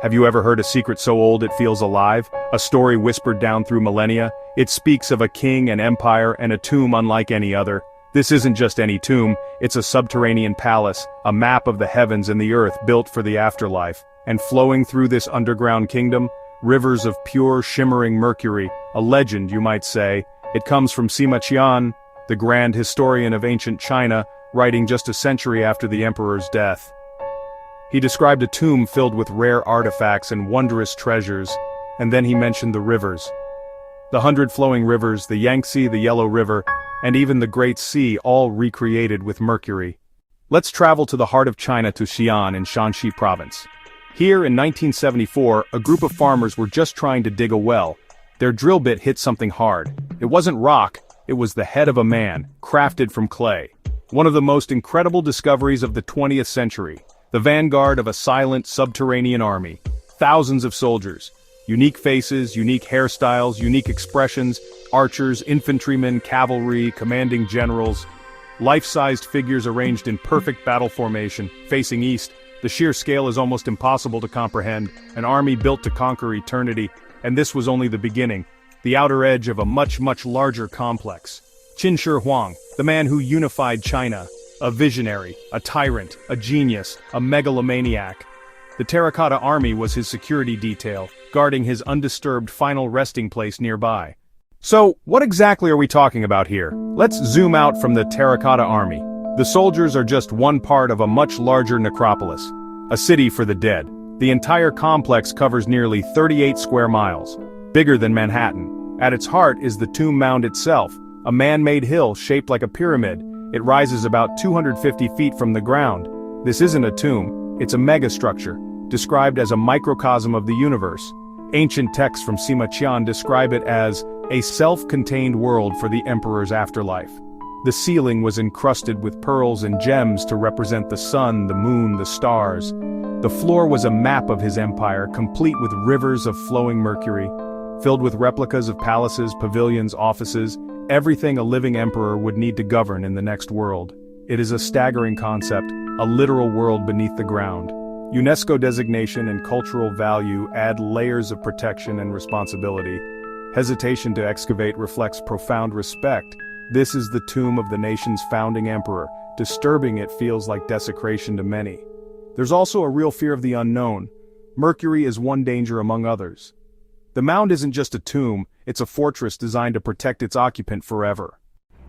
Have you ever heard a secret so old it feels alive? A story whispered down through millennia? It speaks of a king, an empire, and a tomb unlike any other. This isn't just any tomb, it's a subterranean palace, a map of the heavens and the earth built for the afterlife. And flowing through this underground kingdom, rivers of pure, shimmering mercury, a legend you might say. It comes from Sima Qian, the grand historian of ancient China, writing just a century after the emperor's death. He described a tomb filled with rare artifacts and wondrous treasures, and then he mentioned the rivers. The 100 flowing rivers, the Yangtze, the Yellow River, and even the Great Sea, all recreated with mercury. Let's travel to the heart of China, to Xi'an in Shanxi province. Here in 1974, a group of farmers were just trying to dig a well. Their drill bit hit something hard. It wasn't rock, it was the head of a man, crafted from clay. One of the most incredible discoveries of the 20th century. The vanguard of a silent subterranean army. Thousands of soldiers. Unique faces, unique hairstyles, unique expressions, archers, infantrymen, cavalry, commanding generals. Life-sized figures arranged in perfect battle formation, facing east. The sheer scale is almost impossible to comprehend. An army built to conquer eternity, and this was only the beginning. The outer edge of a much, much larger complex. Huang, the man who unified China. A visionary, a tyrant, a genius, a megalomaniac. The Terracotta Army was his security detail, guarding his undisturbed final resting place nearby. So, what exactly are we talking about here? Let's zoom out from the Terracotta Army. The soldiers are just one part of a much larger necropolis. A city for the dead. The entire complex covers nearly 38 square miles. Bigger than Manhattan. At its heart is the tomb mound itself, a man-made hill shaped like a pyramid. It rises about 250 feet from the ground. This isn't a tomb, it's a megastructure, described as a microcosm of the universe. Ancient texts from Sima Qian describe it as a self-contained world for the emperor's afterlife. The ceiling was encrusted with pearls and gems to represent the sun, the moon, the stars. The floor was a map of his empire, complete with rivers of flowing mercury, filled with replicas of palaces, pavilions, offices, everything a living emperor would need to govern in the next world. It is a staggering concept, a literal world beneath the ground. UNESCO designation and cultural value add layers of protection and responsibility. Hesitation to excavate reflects profound respect. This is the tomb of the nation's founding emperor. Disturbing it feels like desecration to many. There's also a real fear of the unknown. Mercury is one danger among others. The mound isn't just a tomb, it's a fortress designed to protect its occupant forever.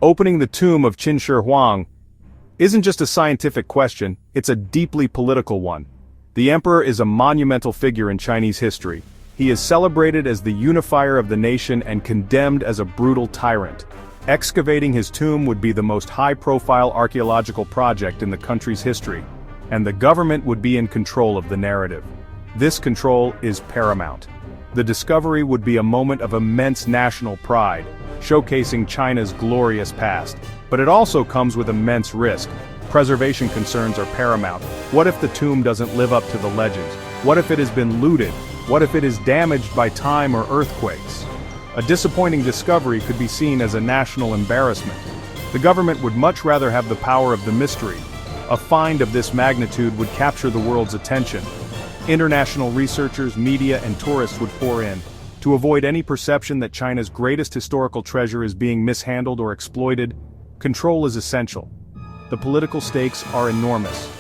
Opening the tomb of Huang isn't just a scientific question, it's a deeply political one. The emperor is a monumental figure in Chinese history. He is celebrated as the unifier of the nation and condemned as a brutal tyrant. Excavating his tomb would be the most high-profile archaeological project in the country's history, and the government would be in control of the narrative. This control is paramount. The discovery would be a moment of immense national pride, showcasing China's glorious past. But it also comes with immense risk. Preservation concerns are paramount. What if the tomb doesn't live up to the legend? What if it has been looted? What if it is damaged by time or earthquakes? A disappointing discovery could be seen as a national embarrassment. The government would much rather have the power of the mystery. A find of this magnitude would capture the world's attention. International researchers, media, and tourists would pour in. To avoid any perception that China's greatest historical treasure is being mishandled or exploited, control is essential. The political stakes are enormous.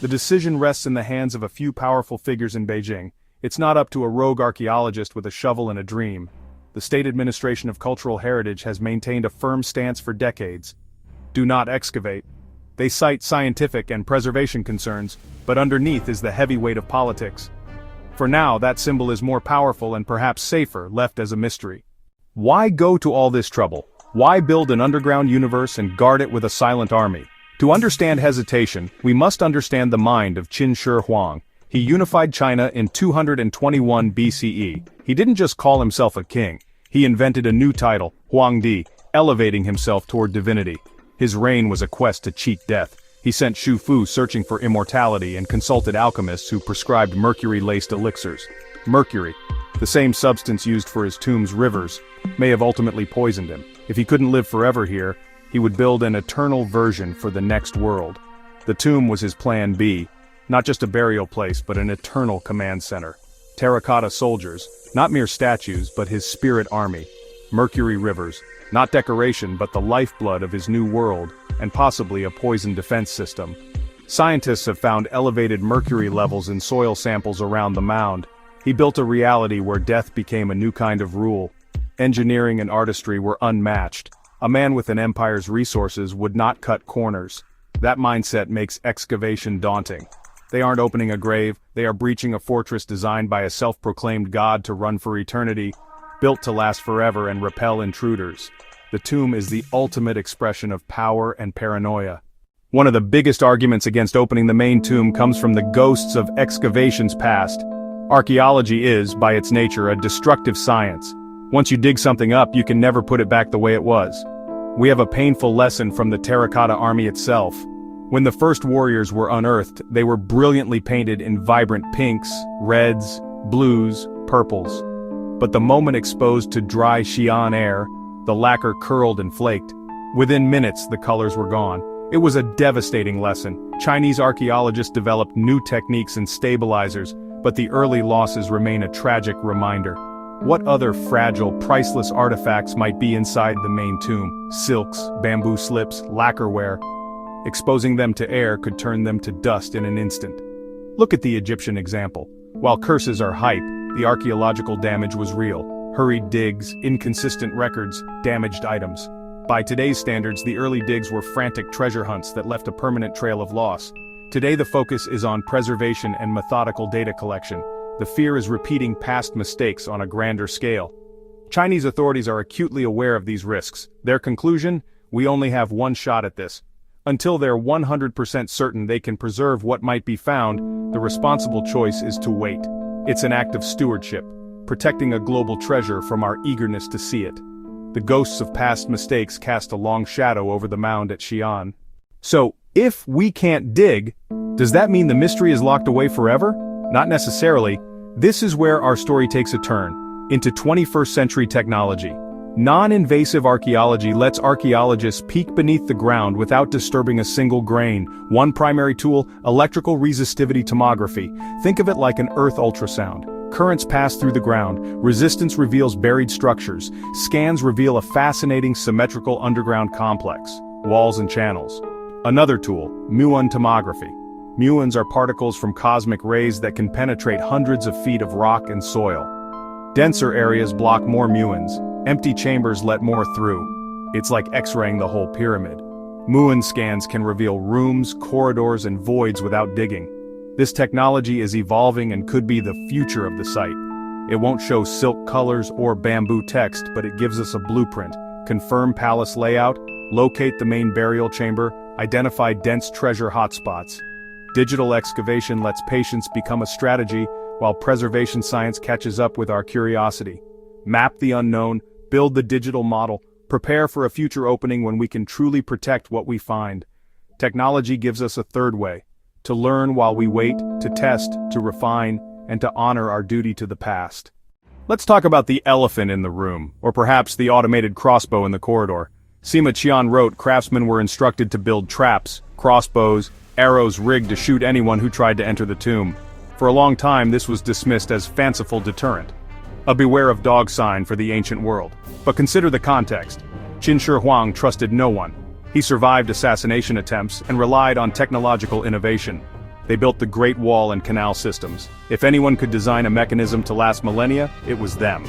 The decision rests in the hands of a few powerful figures in Beijing. It's not up to a rogue archaeologist with a shovel and a dream. The State Administration of Cultural Heritage has maintained a firm stance for decades. Do not excavate. They cite scientific and preservation concerns, but underneath is the heavy weight of politics. For now, that symbol is more powerful and perhaps safer, left as a mystery. Why go to all this trouble? Why build an underground universe and guard it with a silent army? To understand hesitation, we must understand the mind of Huang. He unified China in 221 BCE. He didn't just call himself a king. He invented a new title, Huangdi, elevating himself toward divinity. His reign was a quest to cheat death. He sent Shu Fu searching for immortality and consulted alchemists who prescribed mercury-laced elixirs. Mercury, the same substance used for his tomb's rivers, may have ultimately poisoned him. If he couldn't live forever here, he would build an eternal version for the next world. The tomb was his plan B, not just a burial place but an eternal command center. Terracotta soldiers, not mere statues but his spirit army. Mercury rivers, not decoration but the lifeblood of his new world, and possibly a poison defense system. Scientists have found elevated mercury levels in soil samples around the mound. He built a reality where death became a new kind of rule. Engineering and artistry were unmatched. A man with an empire's resources would not cut corners. That mindset makes excavation daunting. They aren't opening a grave, they are breaching a fortress designed by a self-proclaimed god to run for eternity, built to last forever and repel intruders. The tomb is the ultimate expression of power and paranoia. One of the biggest arguments against opening the main tomb comes from the ghosts of excavations past. Archaeology is, by its nature, a destructive science. Once you dig something up, you can never put it back the way it was. We have a painful lesson from the Terracotta army itself. When the first warriors were unearthed, they were brilliantly painted in vibrant pinks, reds, blues, purples. But the moment exposed to dry Xi'an air, the lacquer curled and flaked. Within minutes, the colors were gone. It was a devastating lesson. Chinese archaeologists developed new techniques and stabilizers, but the early losses remain a tragic reminder. What other fragile, priceless artifacts might be inside the main tomb? Silks, bamboo slips, lacquerware. Exposing them to air could turn them to dust in an instant. Look at the Egyptian example. While curses are hype, the archaeological damage was real. Hurried digs, inconsistent records, damaged items. By today's standards, the early digs were frantic treasure hunts that left a permanent trail of loss. Today the focus is on preservation and methodical data collection. The fear is repeating past mistakes on a grander scale. Chinese authorities are acutely aware of these risks. Their conclusion? We only have one shot at this. Until they're 100% certain they can preserve what might be found, the responsible choice is to wait. It's an act of stewardship, protecting a global treasure from our eagerness to see it. The ghosts of past mistakes cast a long shadow over the mound at Xi'an. So, if we can't dig, does that mean the mystery is locked away forever? Not necessarily. This is where our story takes a turn, into 21st century technology. Non-invasive archaeology lets archaeologists peek beneath the ground without disturbing a single grain. One primary tool, electrical resistivity tomography. Think of it like an Earth ultrasound. Currents pass through the ground, resistance reveals buried structures, scans reveal a fascinating symmetrical underground complex, walls and channels. Another tool, muon tomography. Muons are particles from cosmic rays that can penetrate hundreds of feet of rock and soil. Denser areas block more muons. Empty chambers let more through. It's like X-raying the whole pyramid. Muon scans can reveal rooms, corridors, and voids without digging. This technology is evolving and could be the future of the site. It won't show silk colors or bamboo text, but it gives us a blueprint. Confirm palace layout, locate the main burial chamber, identify dense treasure hotspots. Digital excavation lets patience become a strategy, while preservation science catches up with our curiosity. Map the unknown, build the digital model, prepare for a future opening when we can truly protect what we find. Technology gives us a third way: to learn while we wait, to test, to refine, and to honor our duty to the past. Let's talk about the elephant in the room, or perhaps the automated crossbow in the corridor. Sima Qian wrote craftsmen were instructed to build traps, crossbows, arrows rigged to shoot anyone who tried to enter the tomb. For a long time this was dismissed as fanciful deterrent. A beware of dog sign for the ancient world. But consider the context. Huang trusted no one. He survived assassination attempts and relied on technological innovation. They built the Great Wall and canal systems. If anyone could design a mechanism to last millennia, it was them.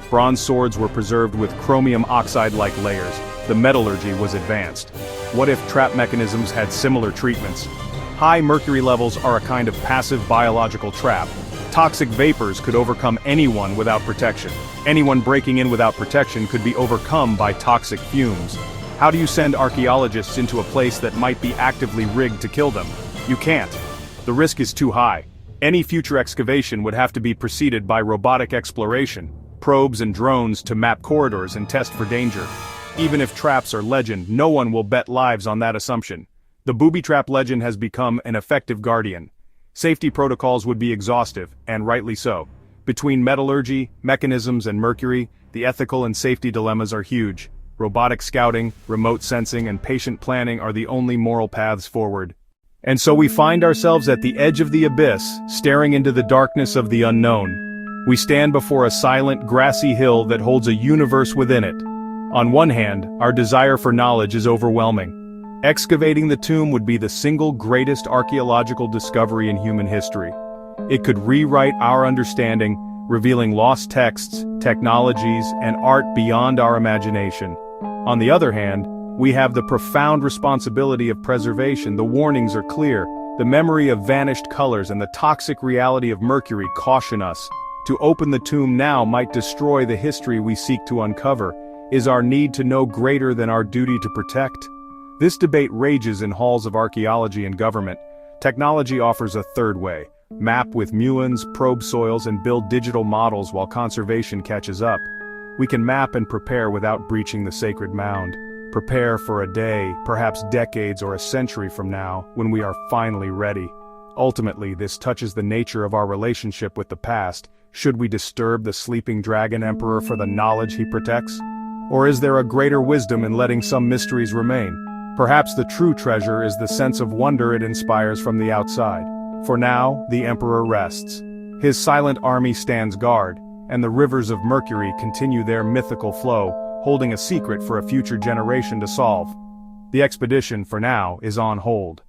Bronze swords were preserved with chromium oxide-like layers. The metallurgy was advanced. What if trap mechanisms had similar treatments? High mercury levels are a kind of passive biological trap. Toxic vapors could overcome anyone without protection. Anyone breaking in without protection could be overcome by toxic fumes. How do you send archaeologists into a place that might be actively rigged to kill them? You can't. The risk is too high. Any future excavation would have to be preceded by robotic exploration, probes and drones to map corridors and test for danger. Even if traps are legend, no one will bet lives on that assumption. The booby trap legend has become an effective guardian. Safety protocols would be exhaustive, and rightly so. Between metallurgy, mechanisms, and mercury, the ethical and safety dilemmas are huge. Robotic scouting, remote sensing, and patient planning are the only moral paths forward. And so we find ourselves at the edge of the abyss, staring into the darkness of the unknown. We stand before a silent, grassy hill that holds a universe within it. On one hand, our desire for knowledge is overwhelming. Excavating the tomb would be the single greatest archaeological discovery in human history. It could rewrite our understanding, revealing lost texts, technologies, and art beyond our imagination. On the other hand, we have the profound responsibility of preservation. The warnings are clear. The memory of vanished colors and the toxic reality of mercury caution us. To open the tomb now might destroy the history we seek to uncover. Is our need to know greater than our duty to protect? This debate rages in halls of archaeology and government. Technology offers a third way. Map with muons, probe soils, and build digital models while conservation catches up. We can map and prepare without breaching the sacred mound. Prepare for a day, perhaps decades or a century from now, when we are finally ready. Ultimately, this touches the nature of our relationship with the past. Should we disturb the sleeping dragon emperor for the knowledge he protects? Or is there a greater wisdom in letting some mysteries remain? Perhaps the true treasure is the sense of wonder it inspires from the outside. For now, the emperor rests. His silent army stands guard, and the rivers of mercury continue their mythical flow, holding a secret for a future generation to solve. The expedition, for now, is on hold.